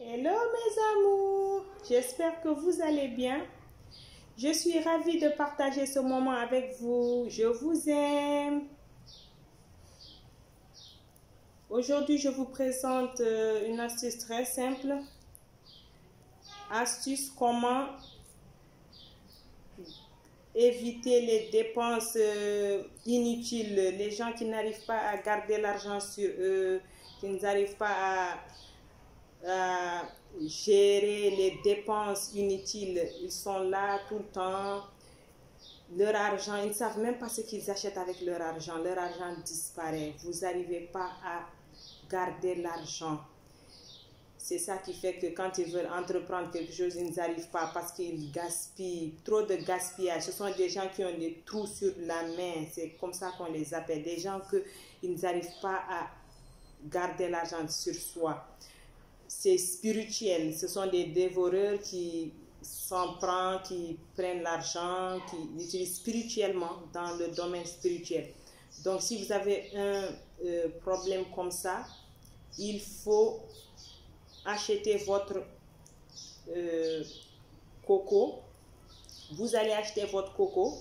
Hello mes amours, j'espère que vous allez bien. Je suis ravie de partager ce moment avec vous. Je vous aime. Aujourd'hui, je vous présente une astuce très simple. Astuce comment éviter les dépenses inutiles. Les gens qui n'arrivent pas à garder l'argent sur eux, qui n'arrivent pas à gérer les dépenses inutiles. Ils sont là tout le temps. Leur argent, ils ne savent même pas ce qu'ils achètent avec leur argent. Leur argent disparaît. Vous n'arrivez pas à garder l'argent. C'est ça qui fait que quand ils veulent entreprendre quelque chose, ils n'arrivent pas parce qu'ils gaspillent. Trop de gaspillage. Ce sont des gens qui ont des trous sur la main. C'est comme ça qu'on les appelle. Des gens qui n'arrivent pas à garder l'argent sur soi. C'est spirituel. Ce sont des dévoreurs qui s'en prennent, qui prennent l'argent, qui l'utilisent spirituellement dans le domaine spirituel. Donc, si vous avez un problème comme ça, il faut acheter votre coco. Vous allez acheter votre coco.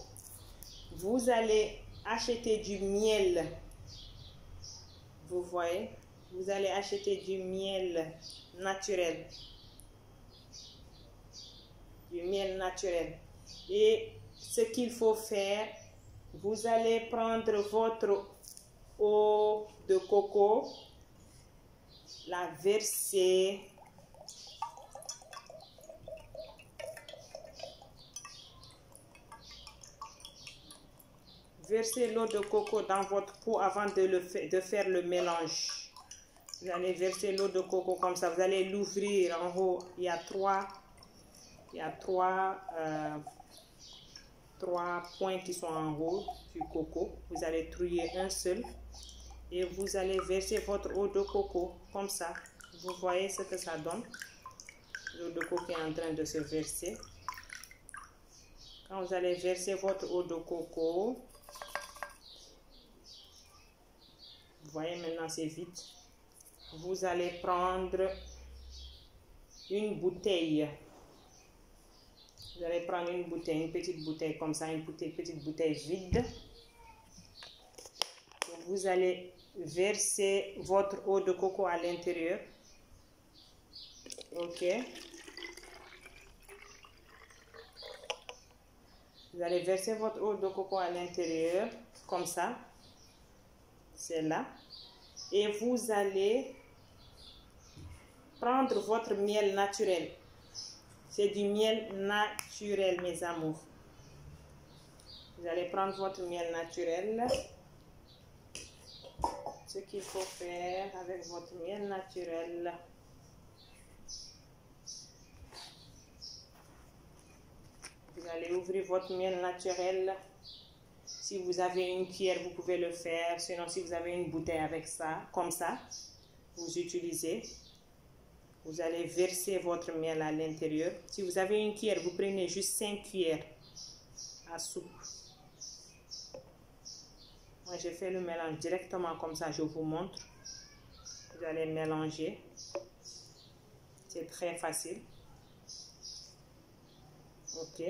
Vous allez acheter du miel. Vous voyez? Vous allez acheter du miel naturel. Du miel naturel. Et ce qu'il faut faire, vous allez prendre votre eau de coco, la verser l'eau de coco dans votre pot avant de faire le mélange. Vous allez verser l'eau de coco comme ça. Vous allez l'ouvrir en haut. Il y a trois points qui sont en haut du coco. Vous allez trouiller un seul. Et vous allez verser votre eau de coco comme ça. Vous voyez ce que ça donne. L'eau de coco est en train de se verser. Quand vous allez verser votre eau de coco, vous voyez maintenant c'est vide. Vous allez prendre une bouteille. Vous allez prendre une bouteille, une petite bouteille comme ça, une petite bouteille vide. Vous allez verser votre eau de coco à l'intérieur. Ok. Vous allez verser votre eau de coco à l'intérieur, comme ça. C'est là. Et vous allez prendre votre miel naturel. C'est du miel naturel, mes amours. Vous allez prendre votre miel naturel. Ce qu'il faut faire avec votre miel naturel. Vous allez ouvrir votre miel naturel. Si vous avez une cuillère, vous pouvez le faire. Sinon, si vous avez une bouteille avec ça, comme ça, vous utilisez. Vous allez verser votre miel à l'intérieur. Si vous avez une cuillère, vous prenez juste 5 cuillères à soupe. Moi, j'ai fait le mélange directement comme ça, je vous montre. Vous allez mélanger. C'est très facile. Ok.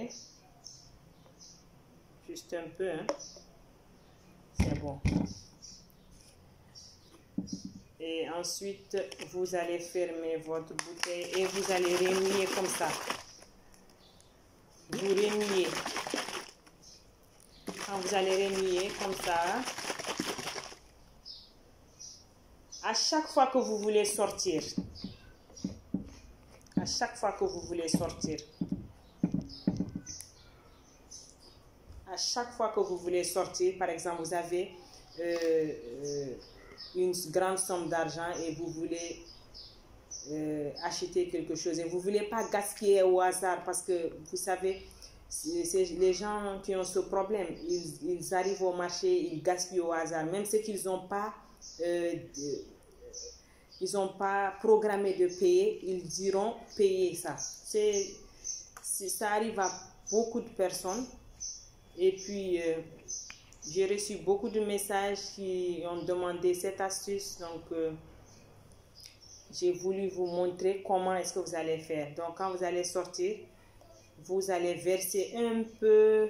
Juste un peu, hein. C'est bon. Et ensuite, vous allez fermer votre bouteille et vous allez remuer comme ça. Vous remuez. Quand vous allez remuer comme ça, à chaque fois que vous voulez sortir, par exemple, vous avez une grande somme d'argent et vous voulez acheter quelque chose et vous ne voulez pas gaspiller au hasard parce que vous savez, c'est les gens qui ont ce problème, ils arrivent au marché, ils gaspillent au hasard, même ceux qu'ils n'ont pas programmé de payer, ils iront payer ça. Ça arrive à beaucoup de personnes. Et puis, j'ai reçu beaucoup de messages qui ont demandé cette astuce. Donc, j'ai voulu vous montrer comment est-ce que vous allez faire. Donc, quand vous allez sortir, vous allez verser un peu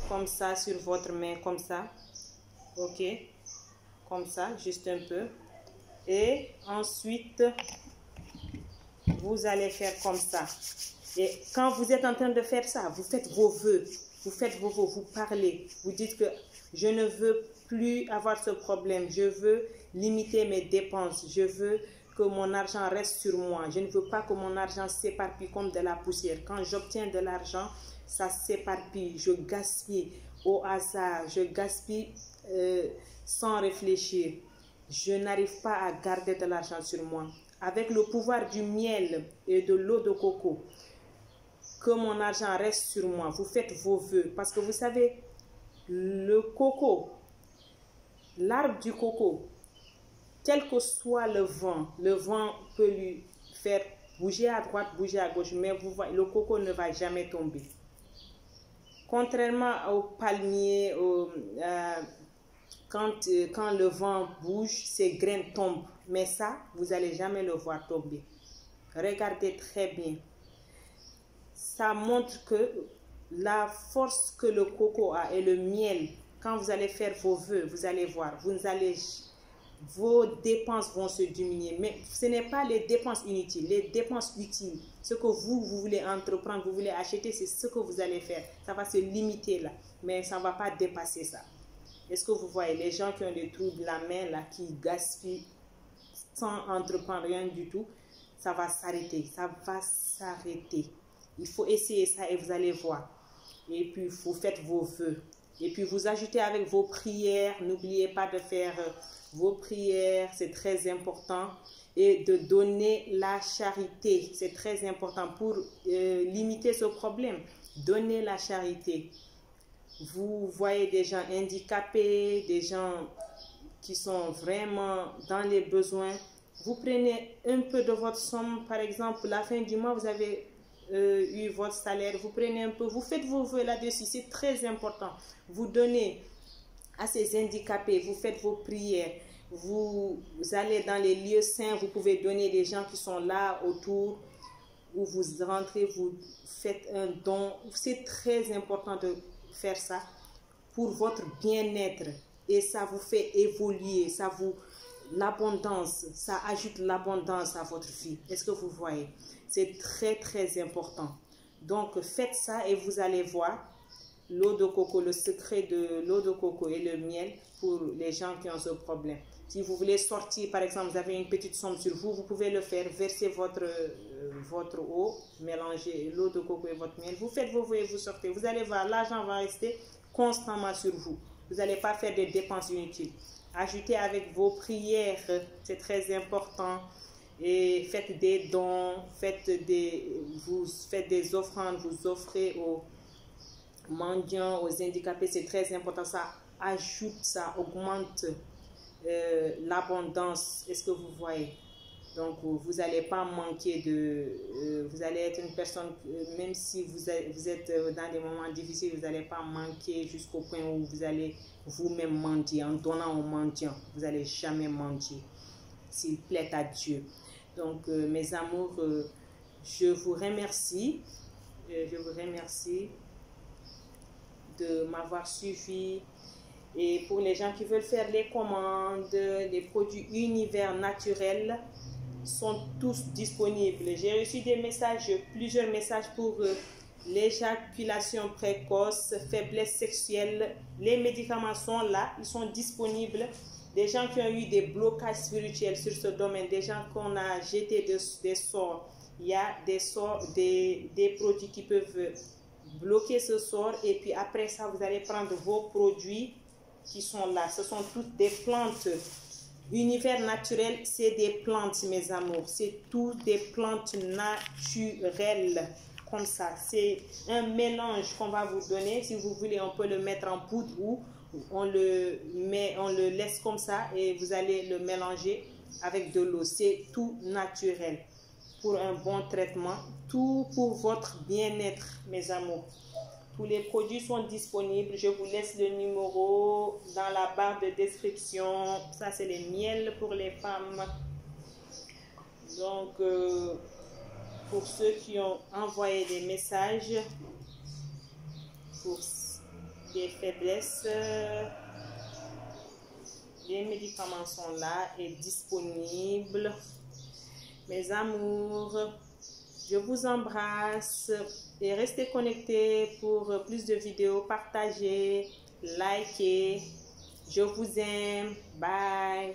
comme ça sur votre main, comme ça. Ok, comme ça, juste un peu. Et ensuite, vous allez faire comme ça. Et quand vous êtes en train de faire ça, vous faites vos vœux. Vous faites vos vœux, vous parlez. Vous dites que je ne veux plus avoir ce problème. Je veux limiter mes dépenses. Je veux que mon argent reste sur moi. Je ne veux pas que mon argent s'éparpille comme de la poussière. Quand j'obtiens de l'argent, ça s'éparpille. Je gaspille au hasard. Je gaspille sans réfléchir. Je n'arrive pas à garder de l'argent sur moi. Avec le pouvoir du miel et de l'eau de coco, que mon argent reste sur moi. Vous faites vos vœux. Parce que vous savez, le coco, l'arbre du coco, quel que soit le vent peut lui faire bouger à droite, bouger à gauche, mais vous voyez, le coco ne va jamais tomber. Contrairement au palmier, quand le vent bouge, ses graines tombent. Mais ça, vous n'allez jamais le voir tomber. Regardez très bien. Ça montre que la force que le coco a et le miel, quand vous allez faire vos vœux, vous allez voir, vos dépenses vont se diminuer. Mais ce n'est pas les dépenses inutiles, les dépenses utiles. Ce que vous voulez entreprendre, vous voulez acheter, c'est ce que vous allez faire. Ça va se limiter là, mais ça ne va pas dépasser ça. Est-ce que vous voyez les gens qui ont des troubles de la main, là, qui gaspillent sans entreprendre rien du tout, ça va s'arrêter, ça va s'arrêter. Il faut essayer ça et vous allez voir. Et puis, vous faites vos vœux. Et puis, vous ajoutez avec vos prières. N'oubliez pas de faire vos prières, c'est très important. Et de donner la charité, c'est très important pour limiter ce problème. Donnez la charité. Vous voyez des gens handicapés, des gens qui sont vraiment dans les besoins. Vous prenez un peu de votre somme, par exemple, la fin du mois, vous avez eu votre salaire, vous prenez un peu, vous faites vos vœux là-dessus, c'est très important. Vous donnez à ces handicapés, vous faites vos prières, vous allez dans les lieux saints, vous pouvez donner des gens qui sont là autour, où vous rentrez, vous faites un don. C'est très important de faire ça pour votre bien-être et ça vous fait évoluer, l'abondance, ça ajoute l'abondance à votre vie. Est-ce que vous voyez? C'est très très important. Donc faites ça et vous allez voir l'eau de coco, le secret de l'eau de coco et le miel pour les gens qui ont ce problème. Si vous voulez sortir, par exemple, vous avez une petite somme sur vous, vous pouvez le faire, verser votre eau, mélanger l'eau de coco et votre miel. Vous faites vos vœux et vous sortez. Vous allez voir, l'argent va rester constamment sur vous. Vous n'allez pas faire des dépenses inutiles. Ajoutez avec vos prières, c'est très important. Et faites des dons, vous faites des offrandes, vous offrez aux mendiants, aux handicapés, c'est très important. Ça ajoute, ça augmente l'abondance. Est-ce que vous voyez? Donc, vous n'allez pas manquer vous allez être une personne, même si vous êtes dans des moments difficiles, vous n'allez pas manquer jusqu'au point où vous allez vous-même mentir. En donnant aux mendiants, vous n'allez jamais mentir, s'il plaît à Dieu. Donc, mes amours, je vous remercie. Je vous remercie de m'avoir suivi. Et pour les gens qui veulent faire les commandes, les produits Univers Naturel sont tous disponibles. J'ai reçu plusieurs messages pour l'éjaculation précoce, faiblesse sexuelle. Les médicaments sont là, ils sont disponibles. Des gens qui ont eu des blocages spirituels sur ce domaine, des gens qu'on a jeté des sorts. Il y a des produits qui peuvent bloquer ce sort. Et puis après ça, vous allez prendre vos produits qui sont là. Ce sont toutes des plantes. Univers Naturel, c'est des plantes, mes amours. C'est tout des plantes naturelles. Comme ça. C'est un mélange qu'on va vous donner. Si vous voulez, on peut le mettre en poudre ou on le laisse comme ça et vous allez le mélanger avec de l'eau. C'est tout naturel pour un bon traitement. Tout pour votre bien-être, mes amours. Tous les produits sont disponibles. Je vous laisse le numéro dans la barre de description. Ça, c'est les miels pour les femmes. Donc, pour ceux qui ont envoyé des messages pour des faiblesses, les médicaments sont là et disponibles. Mes amours, je vous embrasse et restez connectés pour plus de vidéos. Partagez, likez. Je vous aime. Bye.